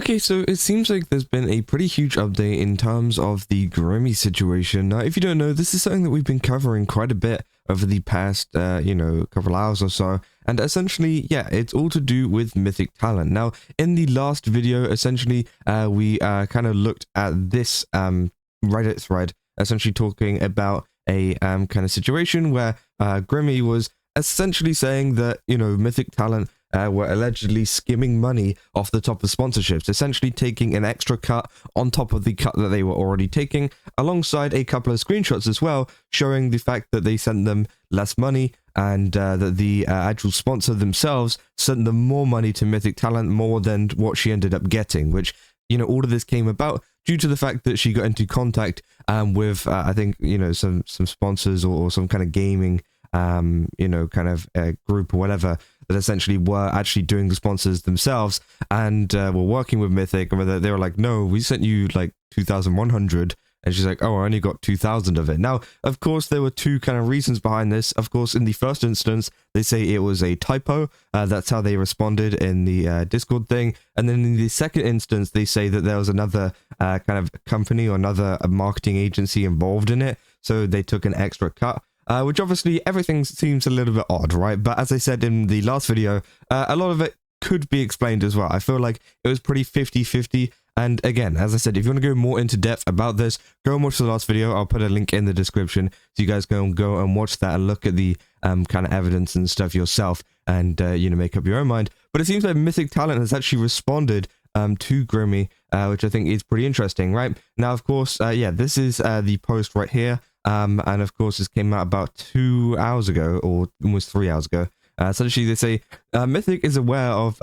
Okay, so it seems like there's been a pretty huge update in terms of the Grimmy situation. Now, if you don't know, this is something that we've been covering quite a bit over the past, couple hours or so. And essentially, yeah, it's all to do with Mythic talent. Now, in the last video, essentially, we kind of looked at this Reddit thread, essentially talking about a kind of situation where Grimmy was essentially saying that, Mythic talent were allegedly skimming money off the top of sponsorships, essentially taking an extra cut on top of the cut that they were already taking, alongside a couple of screenshots as well, showing the fact that they sent them less money and that the actual sponsor themselves sent them more money to Mythic talent, more than what she ended up getting, which, all of this came about due to the fact that she got into contact with, I think, some sponsors or some kind of gaming group or whatever that essentially were actually doing the sponsors themselves and were working with Mythic, and they were like, no, we sent you like 2,100, and she's like, oh, I only got 2,000 of it. Now, of course, there were two kind of reasons behind this. Of course, in the first instance, they say it was a typo. That's how they responded in the Discord thing. And then in the second instance, they say that there was another kind of company or another marketing agency involved in it, so they took an extra cut. Which obviously everything seems a little bit odd, right? But as I said in the last video, a lot of it could be explained as well. I feel like it was pretty 50-50. And again, as I said, if you want to go more into depth about this, go and watch the last video. I'll put a link in the description so you guys can go and watch that and look at the kind of evidence and stuff yourself and, make up your own mind. But it seems like Mythic talent has actually responded to Grimmy, which I think is pretty interesting, right? Now, of course, this is the post right here. And of course, this came out about 2 hours ago, or almost 3 hours ago. Essentially, they say, Mythic is aware of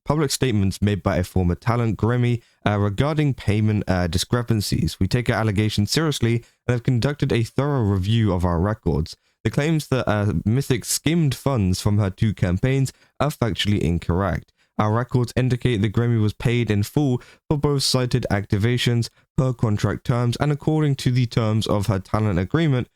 public statements made by a former talent, Grimmy, regarding payment discrepancies. We take our allegations seriously and have conducted a thorough review of our records. The claims that Mythic skimmed funds from her two campaigns are factually incorrect. Our records indicate that Grimmy was paid in full for both cited activations per contract terms and according to the terms of her talent agreement,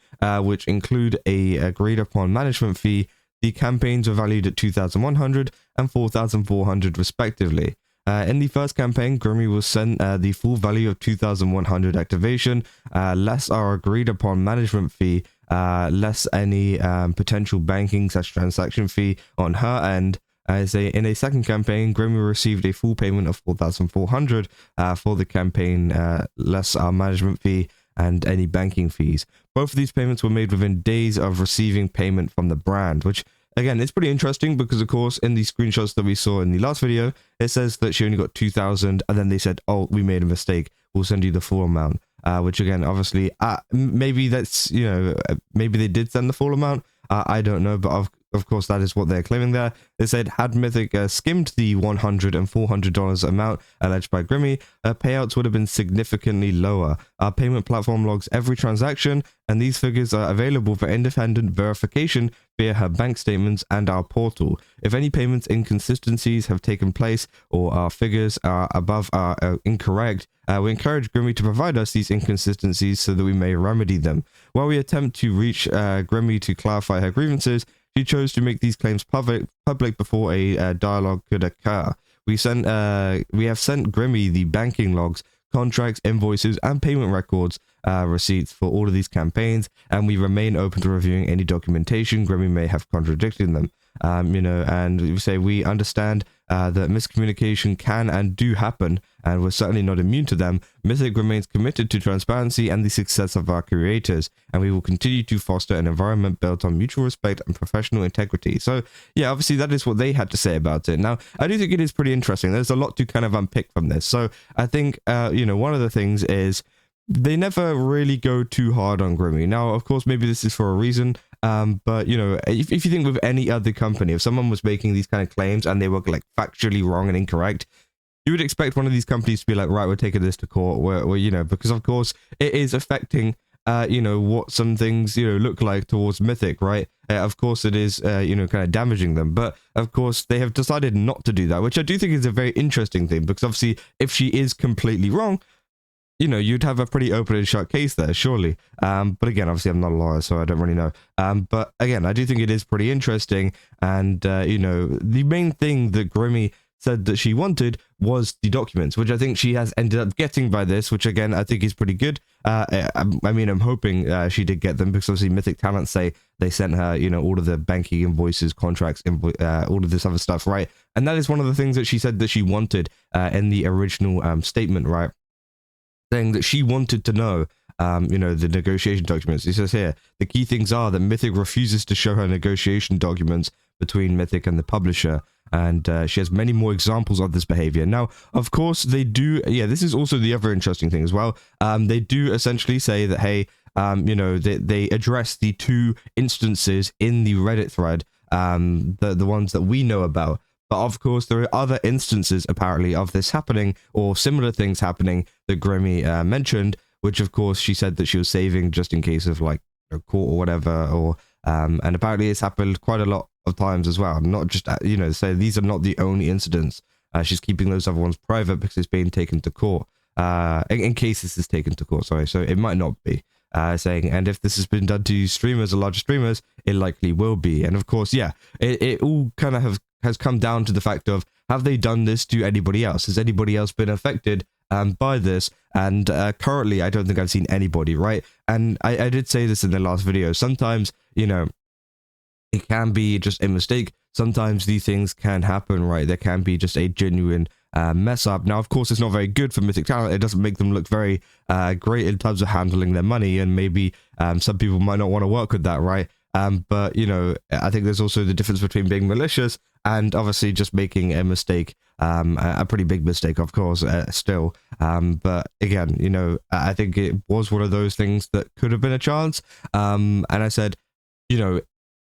which include a agreed upon management fee. The campaigns were valued at 2,100 and 4,400 respectively. In the first campaign, Grimmy was sent the full value of 2,100 activation, less our agreed upon management fee, less any potential banking/transaction fee on her end. In a second campaign, Grimmy received a full payment of 4,400 for the campaign, less our management fee and any banking fees. Both of these payments were made within days of receiving payment from the brand, which again, it's pretty interesting because, of course, in the screenshots that we saw in the last video, it says that she only got 2,000, and then they said, oh, we made a mistake, we'll send you the full amount, which again, obviously, maybe that's, maybe they did send the full amount, I don't know, but of course, that is what they're claiming there. They said, had Mythic skimmed the $100 and $400 amount alleged by Grimmy, payouts would have been significantly lower. Our payment platform logs every transaction, and these figures are available for independent verification via her bank statements and our portal. If any payments inconsistencies have taken place or our figures are above are incorrect, we encourage Grimmy to provide us these inconsistencies so that we may remedy them. While we attempt to reach Grimmy to clarify her grievances, she chose to make these claims public before a dialogue could occur. We have sent Grimmy the banking logs, contracts, invoices, and payment records receipts for all of these campaigns, and we remain open to reviewing any documentation Grimmy may have contradicted them. And we say we understand that miscommunication can and do happen, and we're certainly not immune to them. Mythic remains committed to transparency and the success of our creators, and we will continue to foster an environment built on mutual respect and professional integrity. So, yeah, obviously that is what they had to say about it. Now, I do think it is pretty interesting. There's a lot to kind of unpick from this. So, I think, one of the things is they never really go too hard on Grimmy. Now, of course, maybe this is for a reason. But if you think with any other company, if someone was making these kind of claims and they were like factually wrong and incorrect, you would expect one of these companies to be like, right, we're taking this to court, where because of course it is affecting, what some things, look like towards Mythic, right? Of course it is, kind of damaging them, but of course they have decided not to do that, which I do think is a very interesting thing, because obviously if she is completely wrong, you'd have a pretty open and shut case there, surely. But again, obviously I'm not a lawyer, so I don't really know. But again, I do think it is pretty interesting. And, the main thing that Grimmy said that she wanted was the documents, which I think she has ended up getting by this, which again I think is pretty good. I mean, I'm hoping she did get them, because obviously Mythic Talent say they sent her, you know, all of the banking invoices, contracts, all of this other stuff, right? And that is one of the things that she said that she wanted in the original statement, right? Saying that she wanted to know, you know, the negotiation documents. It says here, the key things are that Mythic refuses to show her negotiation documents between Mythic and the publisher, and she has many more examples of this behavior. Now, of course, they do, yeah, this is also the other interesting thing as well. They do essentially say that, hey, you know, they address the 2 instances in the Reddit thread, the ones that we know about. But of course, there are other instances, apparently, of this happening, or similar things happening that Grimmy mentioned, which, of course, she said that she was saving just in case of, like, a court or whatever, or, and apparently it's happened quite a lot of times as well. Not just, you know, so these are not the only incidents. She's keeping those other ones private because it's being taken to court, in case this is taken to court, sorry, so it might not be. Saying, and if this has been done to streamers or larger streamers, it likely will be. And of course, yeah, it all kind of has come down to the fact of, have they done this to anybody else? Has anybody else been affected by this? And currently, I don't think I've seen anybody, right? And I did say this in the last video. Sometimes, you know, it can be just a mistake. Sometimes these things can happen, right? There can be just a genuine mess up. Now, of course, it's not very good for Mythic Talent. It doesn't make them look very great in terms of handling their money, and maybe some people might not want to work with that, right? But, you know, I think there's also the difference between being malicious and obviously just making a mistake, a pretty big mistake, of course, still. But again, you know, I think it was one of those things that could have been a chance. And I said, you know,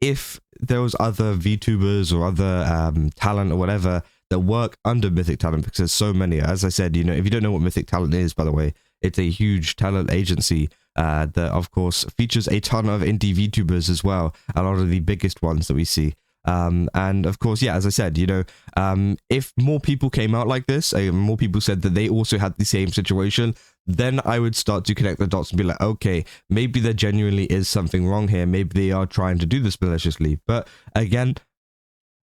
if there was other VTubers or other talent or whatever that work under Mythic Talent, because there's so many, as I said, you know, if you don't know what Mythic Talent is, by the way, it's a huge talent agency that, of course, features a ton of indie VTubers as well, a lot of the biggest ones that we see. And of course, yeah, as I said, you know, if more people came out like this, more people said that they also had the same situation, then I would start to connect the dots and be like, okay, maybe there genuinely is something wrong here. Maybe they are trying to do this maliciously. But again,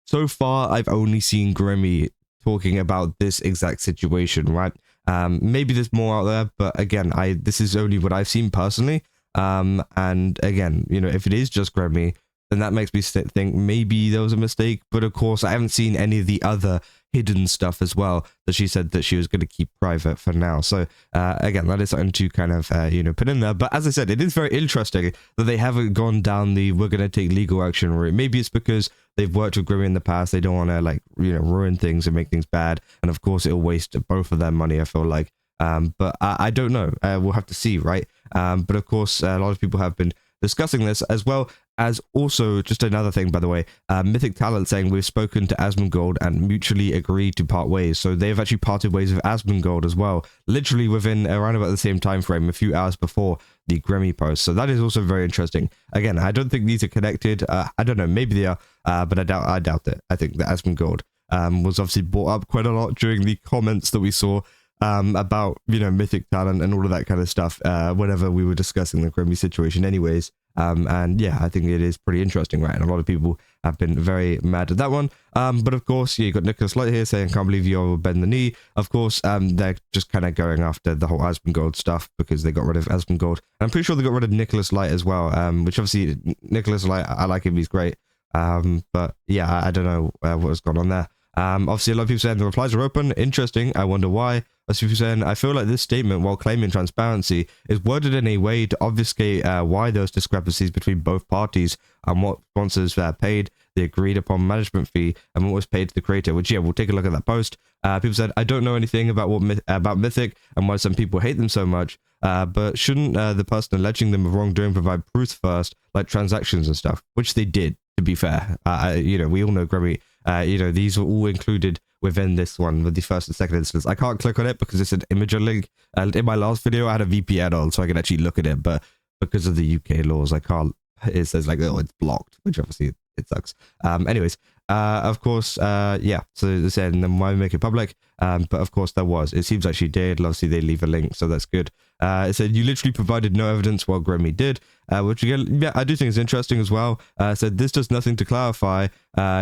so far, I've only seen Grimmy talking about this exact situation, right? Maybe there's more out there, but again, this is only what I've seen personally. And again, you know, if it is just Grimmy, then that makes me think maybe there was a mistake. But of course, I haven't seen any of the other hidden stuff as well that she said that she was going to keep private for now. So again, that is something to kind of, you know, put in there. But as I said, it is very interesting that they haven't gone down the we're going to take legal action route. Maybe it's because they've worked with Grimmy in the past. They don't want to, like, you know, ruin things and make things bad. And of course, it'll waste both of their money, I feel like. But I don't know. We'll have to see, right? But of course, a lot of people have been discussing this, as well as also just another thing, by the way, Mythic Talent saying we've spoken to Asmongold and mutually agreed to part ways. So they've actually parted ways with Asmongold as well, literally within around about the same time frame, a few hours before the Grimmy post. So that is also very interesting. Again, I don't think these are connected. I don't know, maybe they are, but I doubt it. I think that Asmongold was obviously brought up quite a lot during the comments that we saw about, you know, Mythic Talent and all of that kind of stuff whenever we were discussing the Grimmy situation anyways. And yeah, I think it is pretty interesting, right? And a lot of people have been very mad at that one. But of course, yeah, you got Nicholas Light here saying, can't believe you bend the knee. Of course, they're just kind of going after the whole Asmongold stuff because they got rid of Asmongold. And I'm pretty sure they got rid of Nicholas Light as well, which obviously, Nicholas Light, I like him, he's great. But yeah, I don't know what's gone on there. Obviously, a lot of people saying the replies are open. Interesting. I wonder why. As people saying, I feel like this statement, while claiming transparency, is worded in a way to obfuscate why those discrepancies between both parties and what sponsors paid the agreed upon management fee and what was paid to the creator. Which, yeah, we'll take a look at that post. People said, I don't know anything about about Mythic and why some people hate them so much. But shouldn't the person alleging them of wrongdoing provide proof first, like transactions and stuff, which they did. To be fair, you know, we all know Grimmy. You know, these were all included within this one with the first and second instance. I can't click on it because it's an imager link. In my last video, I had a VPN on so I could actually look at it, but because of the UK laws, I can't. It says like, oh, it's blocked, which obviously it sucks. Anyways, of course, yeah. So they said, and then why make it public? But of course there was. It seems like she did. Obviously they leave a link, so that's good. It said you literally provided no evidence while Grimmy did, which again, yeah, I do think is interesting as well. Said this does nothing to clarify.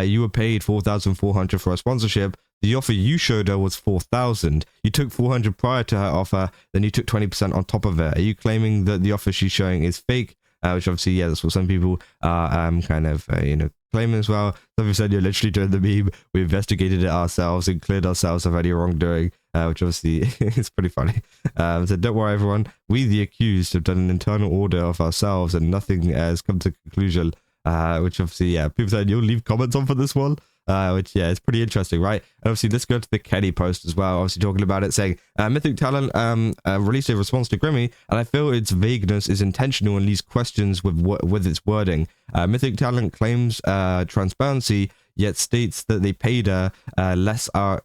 You were paid $4,400 for a sponsorship. the offer you showed her was 4,000. You took 400 prior to her offer, then you took 20% on top of it. Are you claiming that the offer she's showing is fake? Which obviously, yeah, that's what some people are kind of, claiming as well. Some people said you're literally doing the meme. We investigated it ourselves and cleared ourselves of any wrongdoing, which obviously is pretty funny. So don't worry, everyone. We, the accused, have done an internal audit of ourselves and nothing has come to conclusion. Which obviously, yeah, people said you'll leave comments on for this one. Which, yeah, it's pretty interesting, right? And obviously, let's go to the Kenny post as well, obviously talking about it, saying, Mythic Talent released a response to Grimmy, and I feel its vagueness is intentional and leaves questions with its wording. Mythic Talent claims transparency, yet states that they paid her less our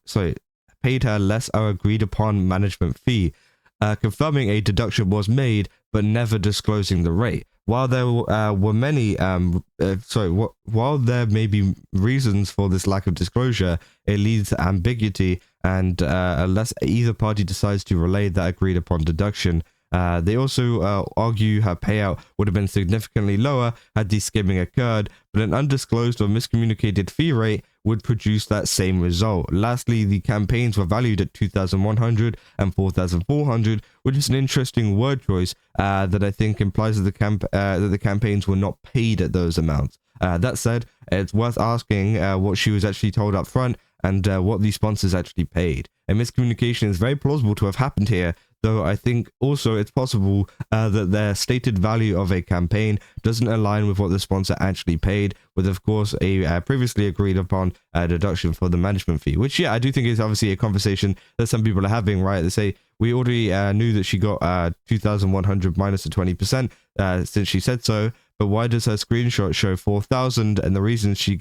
agreed upon management fee, confirming a deduction was made, but never disclosing the rate. While there were many, while there may be reasons for this lack of disclosure, it leads to ambiguity, and unless either party decides to relay that agreed upon deduction, they also argue her payout would have been significantly lower had the skimming occurred, but an undisclosed or miscommunicated fee rate would produce that same result. Lastly, the campaigns were valued at 2,100 and 4,400, which is an interesting word choice that I think implies that the campaigns were not paid at those amounts. That said, it's worth asking what she was actually told up front and what the sponsors actually paid. A miscommunication is very plausible to have happened here, though I think also it's possible that their stated value of a campaign doesn't align with what the sponsor actually paid, with of course a previously agreed upon deduction for the management fee, which, yeah, I do think is obviously a conversation that some people are having, right? They say, we already knew that she got 2,100 minus the 20% since she said so, but why does her screenshot show 4,000? And the reasons she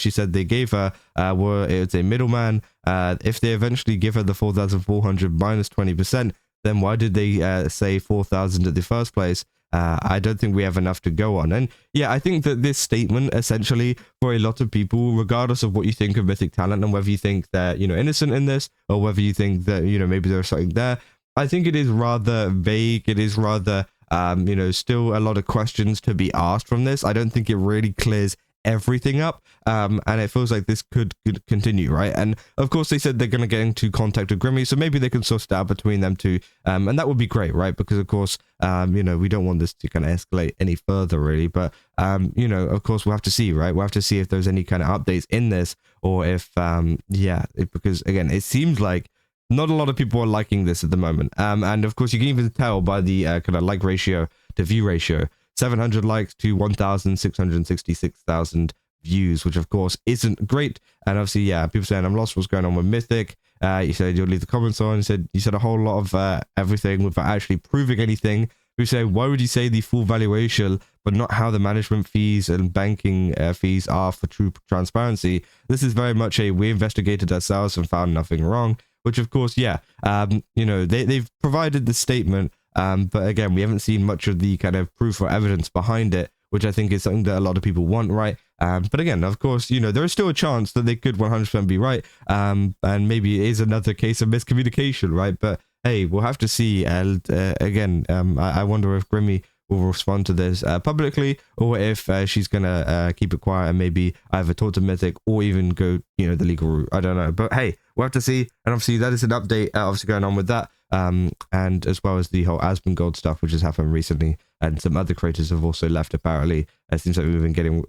said they gave her were it's a middleman. If they eventually give her the 4,400 minus 20%, then why did they say 4,000 at the first place? I don't think we have enough to go on. And yeah, I think that this statement essentially for a lot of people, regardless of what you think of Mythic Talent and whether you think they're, innocent in this or whether you think that, maybe there's something there, I think it is rather vague. It is rather, still a lot of questions to be asked from this. I don't think it really clears everything up, and it feels like this could continue, right? And of course they said they're going to get into contact with Grimmy, so maybe they can sort it out between them two, and that would be great, right? Because of course we don't want this to kind of escalate any further, really, but of course we'll have to see, right? We'll have to see if there's any kind of updates in this, or if because again, it seems like not a lot of people are liking this at the moment, and of course you can even tell by the kind of like ratio to view ratio. 700 likes to 1,666,000 views, which of course isn't great. And obviously, yeah, people saying I'm lost what's going on with Mythic. You said you'll leave the comments on. You said a whole lot of everything without actually proving anything. We say, why would you say the full valuation, but not how the management fees and banking fees are for true transparency? This is very much we investigated ourselves and found nothing wrong. Which of course, yeah, they've provided the statement. But again, we haven't seen much of the kind of proof or evidence behind it, which I think is something that a lot of people want, right? But again, of course, there is still a chance that they could 100% be right. And maybe it is another case of miscommunication, right? But hey, we'll have to see. And again, I wonder if Grimmy will respond to this publicly, or if she's gonna keep it quiet and maybe either talk to Mythic or even go, the legal route. I don't know. But hey, we'll have to see. And obviously, that is an update obviously going on with that. And as well as the whole Asmongold stuff, which has happened recently, and some other creators have also left. Apparently, it seems like they've been getting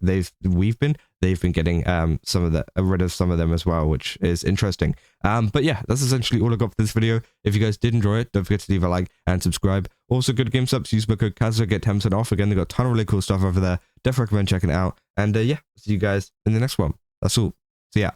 rid of some of them as well, which is interesting. But yeah, that's essentially all I got for this video. If you guys did enjoy it, don't forget to leave a like and subscribe. Also, good game subs. Use my code Kazza, get 10% off. Again, they got a ton of really cool stuff over there. Definitely recommend checking it out. And yeah, see you guys in the next one. That's all. See ya.